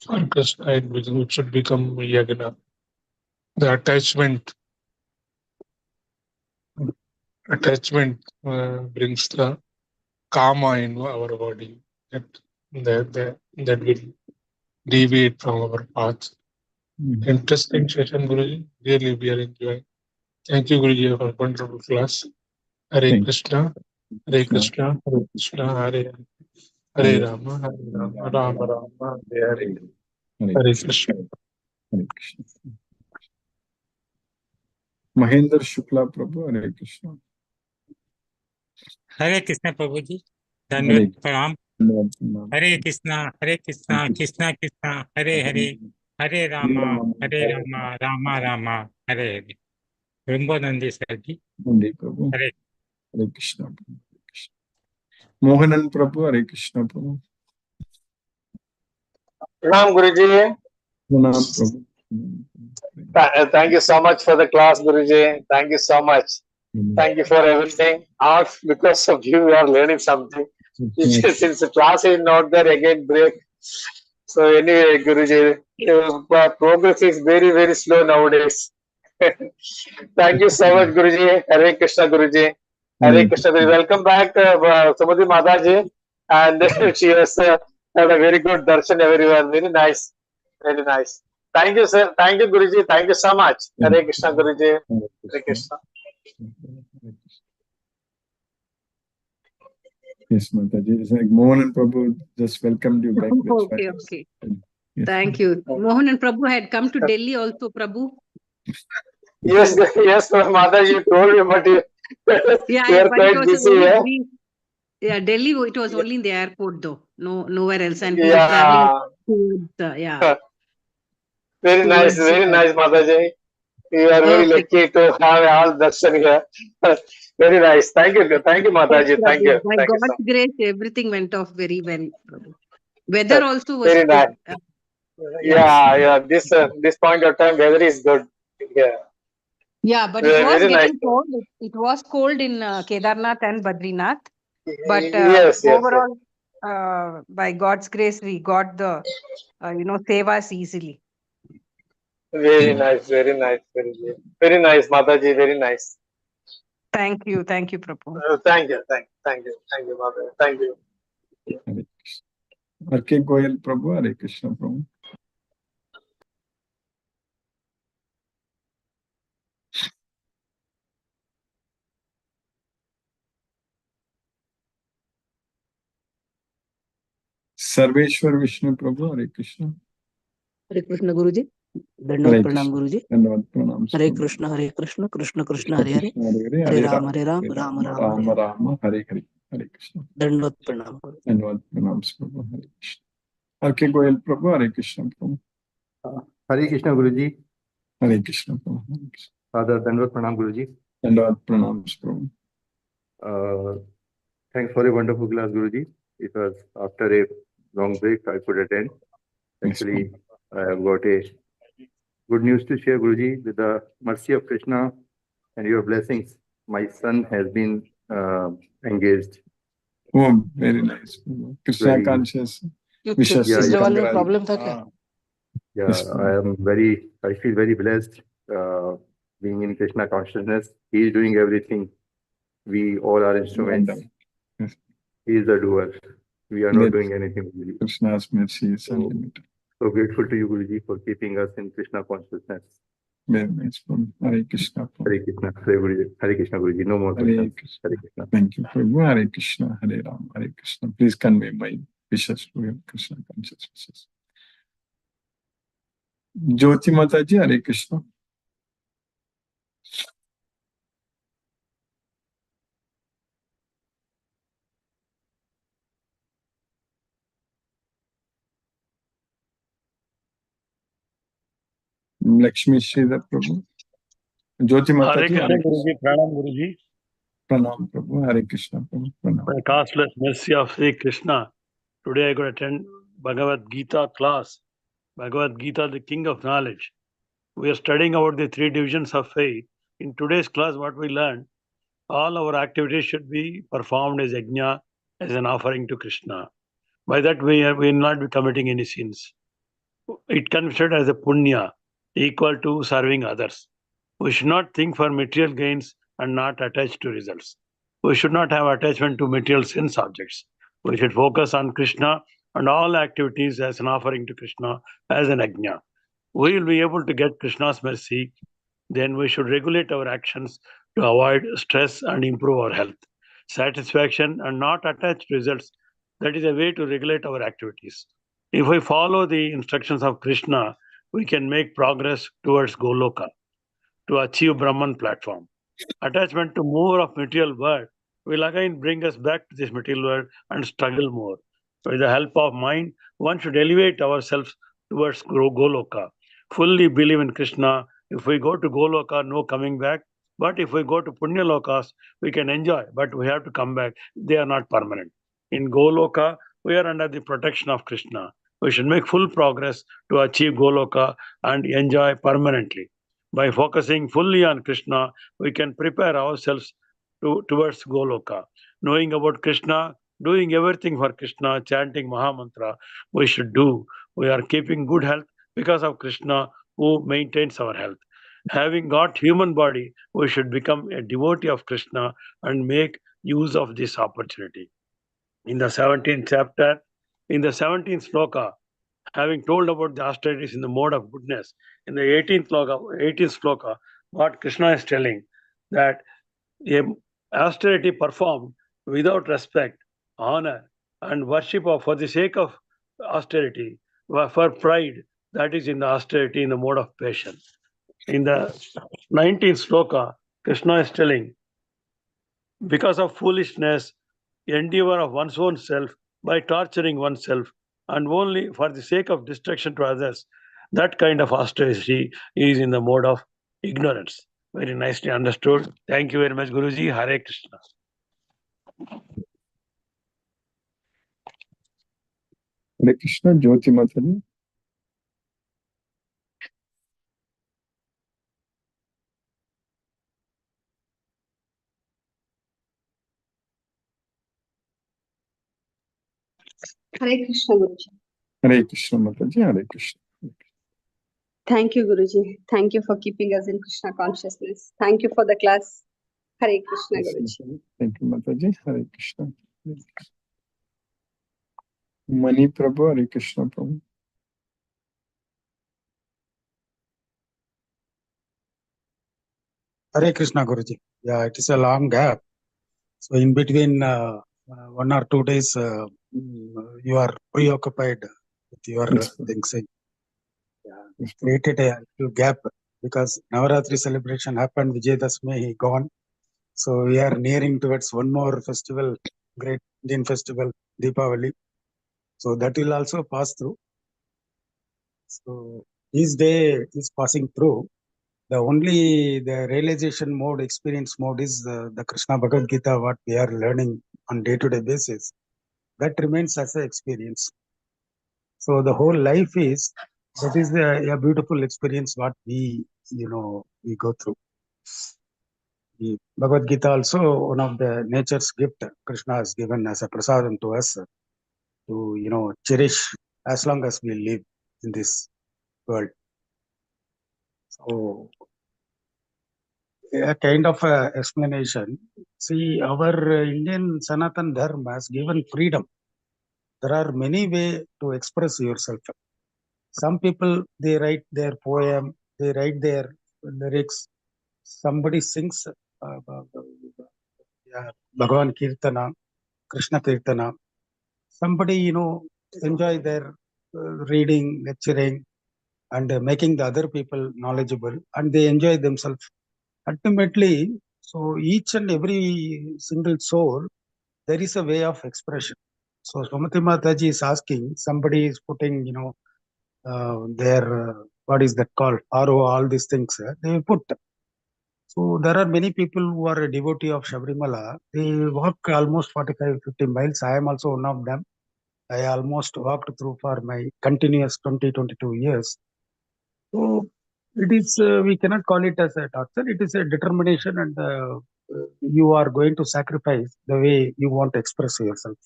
for Krishna, it should become yagna. The attachment brings the karma in our body that will deviate from our path. Interesting session, Guruji. Really, we are enjoying. Thank you, Guruji, for wonderful class. Hare Thank you. Krishna, Hare Krishna, Hare Krishna, Hare Hare Rama, Hare Rama, Rama Rama, Hare Hare. Hare Krishna. Hare Krishna. Mahendra Shukla Prabhu, Hare Krishna. हरे कृष्ण प्रभु जी, हरे धन्यवाद प्रणाम। Krishna. Hare Krishna Krishna Krishna Hare Hare, Hare Rama Rama Rama Hare Hare. वृंदानंदी sir ji, Nandi Prabhu. Hare Hare Krishna. Hare Krishna. Mohanan Prabhu, Hare Krishna Prabhu. Pranam Guruji. Pranam Prabhu. Thank you so much for the class, Guruji. Thank you so much. Thank you for everything. All because of you, we are learning something. Since the class is not there, again break. So anyway, Guruji, progress is very, very slow nowadays. Thank you so much, Guruji. Hare Krishna, Guruji. Hare Krishna, Guruji. Welcome back, Sumati Mataji. And she has had a very good darshan, everyone. Very nice. Very nice. Thank you, sir. Thank you, Guruji. Thank you so much. Hare Krishna, Guruji. Hare Krishna. Yes, Mataji. It's like Mohan and Prabhu just welcomed you back. That's Okay, why. okay. Yes, Thank you. Mohan and Prabhu had come to Delhi also, Prabhu. Yes, yes, Mataji, you told me, but you Yeah, are but it quite was a busy, very yeah? brief. Yeah, Delhi, it was only in the airport though. Nowhere else. And we were Yeah. traveling towards, yeah. Very nice, Mataji. You are very Okay. lucky to have all darshan here. Very nice. Thank you, Mataji. Thank you. By Thank you so God's much. grace, everything went off very well, Prabhu. Weather also was Very nice. good. Yeah. This point of time, weather is good. Yeah. Yeah, but it was Very nice. getting cold. It was cold in Kedarnath and Badrinath. But Yes. overall, by God's grace, we got the, sevas easily. Very nice. Very nice. Very nice, Mataji. Very nice. Thank you, Prabhu. Thank you, Mataji. Thank you. Hare Krishna. R.K. Goyal Prabhu, Hare Krishna Prabhu. Sarveshwar Vishnu Prabhu, Hare Krishna. Hare Krishna Guruji, Hare दंडवत प्रणाम Krishna. गुरुजी। Dandavad pranam. हरे Krishna Krishna Krishna Hare Hare, Hare हरे Hare, Ram Ram Ram Rama हरे Rama, Hare Hare. Hare Krishna. दंडवत प्रणाम गुरुजी। Dandavad pranam Prabhu, Hare Krishna. R.K. Goyal Prabhu, Hare Krishna Prabhu. Hare Krishna Guruji. Hare Krishna Prabhu. Hare Krishna. Father Dandavat Pranam Guruji. Dandavad pranam Prabhu. Thanks for a wonderful class, Guruji. It was after a long break I could attend. Actually, I have got a good news to share, Guruji. With the mercy of Krishna and your blessings, my son has been engaged. Oh, very nice. Krishna Very- conscious. तीसरे yeah. वाले में problem था क्या? Yeah, Yes, I feel very blessed being in Krishna consciousness. He is doing everything. We all are instruments. Yes. He is the doer. We are not Yes. doing anything. Guruji. Krishna's mercy is unlimited. So grateful to you, Guruji, for keeping us in Krishna consciousness. Very nice. Prabhu. Hare Krishna Prabhu. Hare Krishna, Hare Guruji, Hare Krishna, Guruji. No more Hare questions. Krishna. Hare Krishna. Thank you, Prabhu. Hare Krishna, Hare Ram, Hare Krishna. Please convey my wishes to him, Krishna conscious wishes. Jyoti Mataji, Hare Krishna. Lakshmi Sridhar Prabhu. Jyoti Mataji, Hare Krishna, Guruji. Pranam, Guruji. Pranam Prabhu. Hare Krishna Prabhu. Pranam. By costless mercy of Sri Krishna, Today I could attend Bhagavad Gita class. Bhagavad Gita, the king of knowledge. We are studying about the three divisions of faith. In today's class, what we learned, all our activities should be performed as yajna, as an offering to Krishna. By that we will not be committing any sins. It considered as a punya, equal to serving others. We should not think for material gains and not attach to results. We should not have attachment to material sense objects. We should focus on Krishna and all activities as an offering to Krishna, as an ajna. We will be able to get Krishna's mercy. Then we should regulate our actions to avoid stress and improve our health. Satisfaction and not attached results, that is a way to regulate our activities. If we follow the instructions of Krishna, we can make progress towards Goloka, to achieve Brahman platform. Attachment to more of material world will again bring us back to this material world and struggle more. With the help of mind, one should elevate ourselves towards Goloka. Fully believe in Krishna. If we go to Goloka, no coming back. But if we go to Punya Lokas, we can enjoy, but we have to come back. They are not permanent. In Goloka, we are under the protection of Krishna. We should make full progress to achieve Goloka and enjoy permanently. By focusing fully on Krishna, we can prepare ourselves towards Goloka. Knowing about Krishna, doing everything for Krishna, chanting Mahamantra, we should do. We are keeping good health because of Krishna, who maintains our health. Having got human body, we should become a devotee of Krishna and make use of this opportunity. In the 17th chapter, in the 17th sloka, having told about the austerities in the mode of goodness, in the 18th sloka, what Krishna is telling, that a austerity performed without respect, honor, and worship for the sake of austerity, for pride, that is in the austerity in the mode of patience. In the 19th sloka, Krishna is telling, because of foolishness, endeavor of one's own self by torturing oneself, and only for the sake of destruction to others, that kind of austerity is in the mode of ignorance. Very nicely understood. Thank you very much, Guruji. Hare Krishna. Hare Krishna, Jyoti Mataji. Hare Krishna, Guruji. Hare Krishna Mataji, Hare Krishna. Thank you, Guruji. Thank you for keeping us in Krishna consciousness. Thank you for the class. Hare Krishna, Guruji. Thank you, Mataji. Hare Krishna. Mani Prabhu, Hare Krishna Prabhu. Hare Krishna, Guruji. Yeah, it is a long gap. So in between 1 or 2 days, you are preoccupied with your things. Yeah, created a little gap because Navaratri celebration happened, Vijayadashmi, he gone. So we are nearing towards one more festival, great Indian festival, Deepavali. So that will also pass through. So this day is passing through. The only the realization mode, experience mode is the Krishna Bhagavad Gita, what we are learning on day-to-day basis. That remains as an experience. So the whole life is, that is a beautiful experience what we go through. The Bhagavad Gita also one of the nature's gift Krishna has given as a prasadam to us to cherish as long as we live in this world. So a kind of explanation. See, our Indian Sanatan Dharma has given freedom. There are many ways to express yourself. Some people, they write their poem, they write their lyrics. Somebody sings Bhagavan Kirtana, Krishna Kirtana. Somebody, enjoy their reading, lecturing, and making the other people knowledgeable, and they enjoy themselves. Ultimately, so each and every single soul, there is a way of expression. So Sumati Mataji is asking, somebody is putting, their, what is that called? All these things, they put. So there are many people who are a devotee of Shabrimala. They walk almost 45-50 miles. I am also one of them. I almost walked through for my continuous 22 years. So it is, we cannot call it as a torture. It is a determination, and you are going to sacrifice the way you want to express yourself.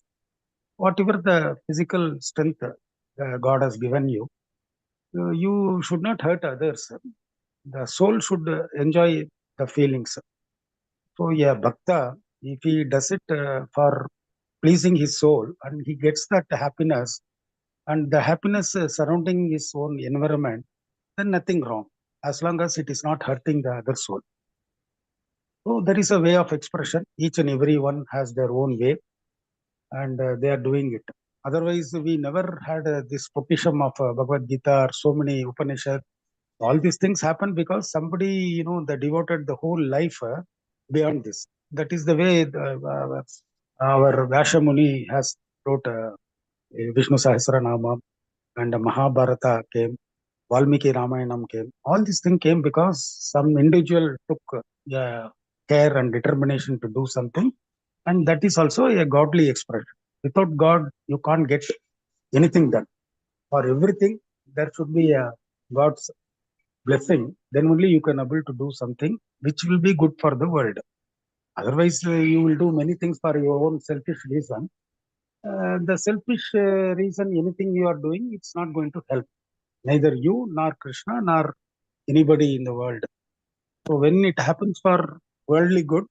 Whatever the physical strength God has given you, you should not hurt others. The soul should enjoy the feelings. So yeah, bhakta, if he does it for pleasing his soul and he gets that happiness, and the happiness surrounding his own environment, then nothing wrong, as long as it is not hurting the other soul. So there is a way of expression. Each and every one has their own way, and they are doing it. Otherwise, we never had this propitium of Bhagavad Gita or so many Upanishads. All these things happen because somebody, they devoted the whole life beyond this. That is the way our Vyasa Muni has wrote Vishnu Sahasranama, and Mahabharata came, Valmiki Ramayanam came. All these things came because some individual took care and determination to do something, and that is also a godly expression. Without God, you can't get anything done. For everything, there should be a God's blessing. Then only you can able to do something which will be good for the world. Otherwise, you will do many things for your own selfish reason. The selfish reason, anything you are doing, it's not going to help neither you nor Krishna nor anybody in the world. So when it happens for worldly good,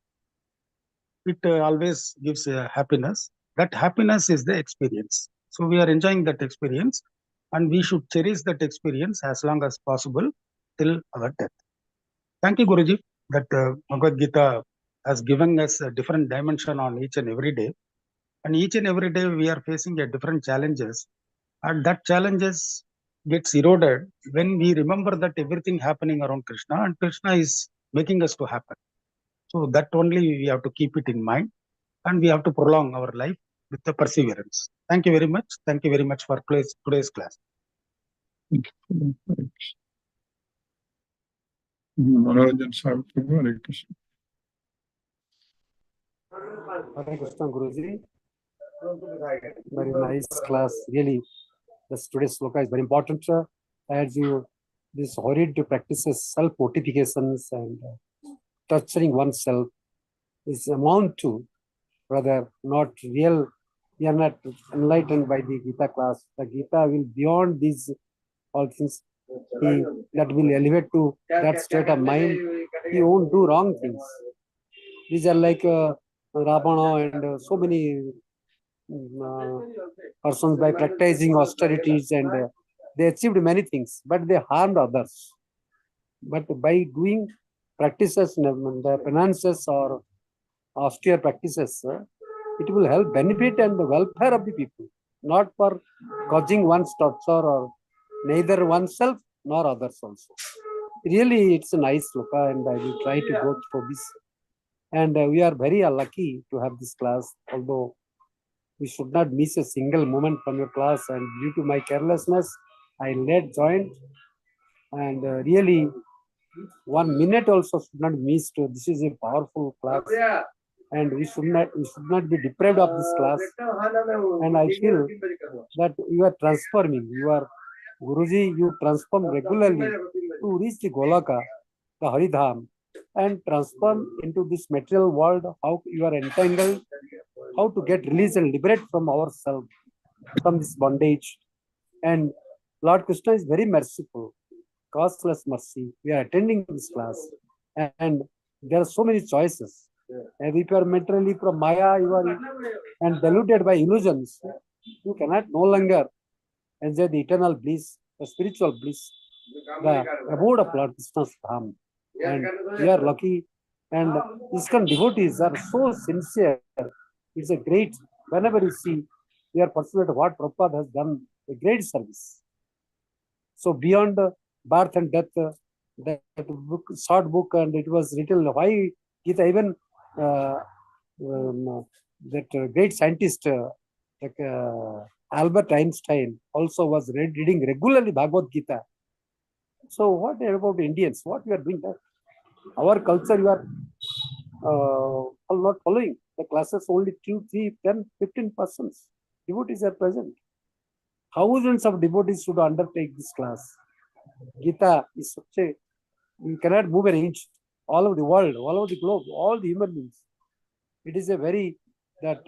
it always gives happiness. That happiness is the experience. So we are enjoying that experience, and we should cherish that experience as long as possible till our death. Thank you, Guruji, that Bhagavad Gita has given us a different dimension on each and every day. And each and every day we are facing a different challenges, and that challenges gets eroded when we remember that everything happening around Krishna, and Krishna is making us to happen. So that only we have to keep it in mind, and we have to prolong our life with the perseverance. Thank you very much. Thank you very much for today's class. Manoranjan Sahib, Hare Krishna. Hare Krishna, Guruji. Very nice class. Really, this today's sloka is very important. As you, this horrid practices, self-mortifications and torturing oneself is amount to rather not real. We are not enlightened by the Gita class. The Gita will beyond these all things. That will elevate to that state of mind. He won't do wrong things. These are like Ravana and so many persons by practicing austerities, and they achieved many things, but they harmed others. But by doing practices, the penances or austere practices, it will help benefit and the welfare of the people, not for causing one's torture or neither oneself nor others also. Really, it's a nice sloka, and I will try to go through this. And we are very lucky to have this class, although we should not miss a single moment from your class. And due to my carelessness, I late joined. And really, 1 minute also should not miss. This is a powerful class, and we should not be deprived of this class. And I feel that you are transforming. You are Guruji. You transform regularly to reach the Golaka, the Haridham, and transform into this material world. How you are entangled, how to get released and liberate from ourselves, from this bondage. And Lord Krishna is very merciful, causeless mercy. We are attending this class, and there are so many choices. And if you are materially from Maya, you are and deluded by illusions, you cannot no longer enjoy the eternal bliss, the spiritual bliss, the abode of Lord Krishna's Dham. And we are lucky, and ISKCON devotees are so sincere. It's a great, whenever you see, we are persuaded what Prabhupada has done, a great service. So beyond birth and death, that book, short book, and it was written, why Gita, even that great scientist like Albert Einstein also was reading regularly Bhagavad Gita. So what about Indians? What we are doing that? Our culture, you are not following. The classes only 2, 3, 10, 15 persons. Devotees are present. thousands of devotees should undertake this class. Gita is such a, you cannot move an inch all over the world, all over the globe, all the human beings. It is a very, that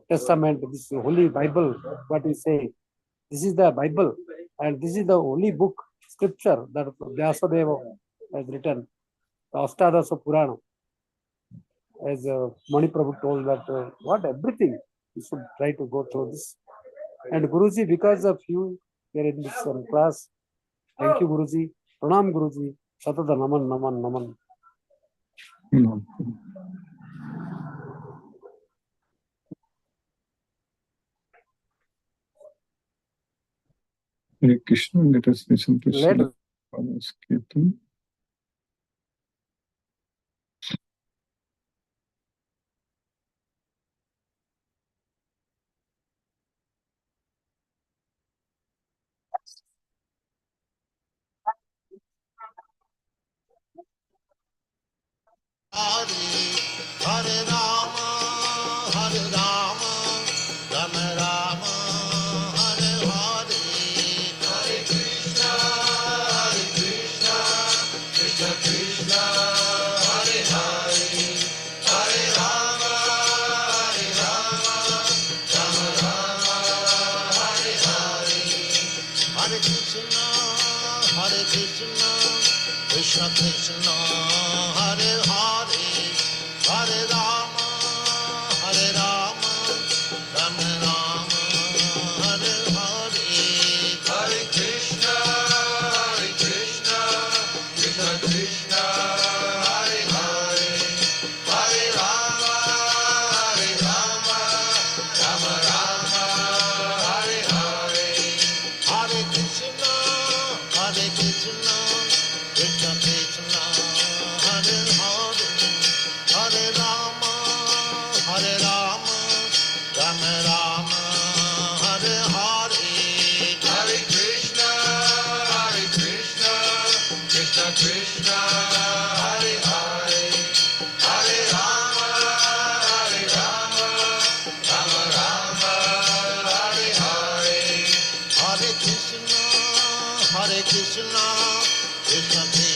testament, this holy Bible, what we say, this is the Bible, and this is the only book, scripture that Vyasadeva has written, the Astadasa Purana. As Mani Prabhu told that what everything, you should try to go through this. And Guruji, because of you, we are in this class. Thank you, Guruji. Pranam, Guruji. Satata Naman, Naman, Naman. Hare Krishna, let us listen to Later. Srila Kirtan. Hare Rama, Hare Rama, Rama Rama, Hare Hare, Hare Krishna, Krishna Krishna, Hare Hare, Hare Rama, Rama Rama, Hare Hare, Hare Krishna, Krishna Krishna, Hare Hare, Hare Rama, Rama Rama, Hare Hare, Hare Krishna, Krishna Krishna, Hare Hare, Hare Rama, Rama Rama, Hare Hare, Hare Krishna, Krishna Krishna, Hare Hare, Hare Rama, Rama Rama, Hare Hare, Hare Krishna, Krishna Krishna, Hare Hare, Hare Rama, Rama Rama, Hare Hare, Hare Krishna, Krishna Krishna.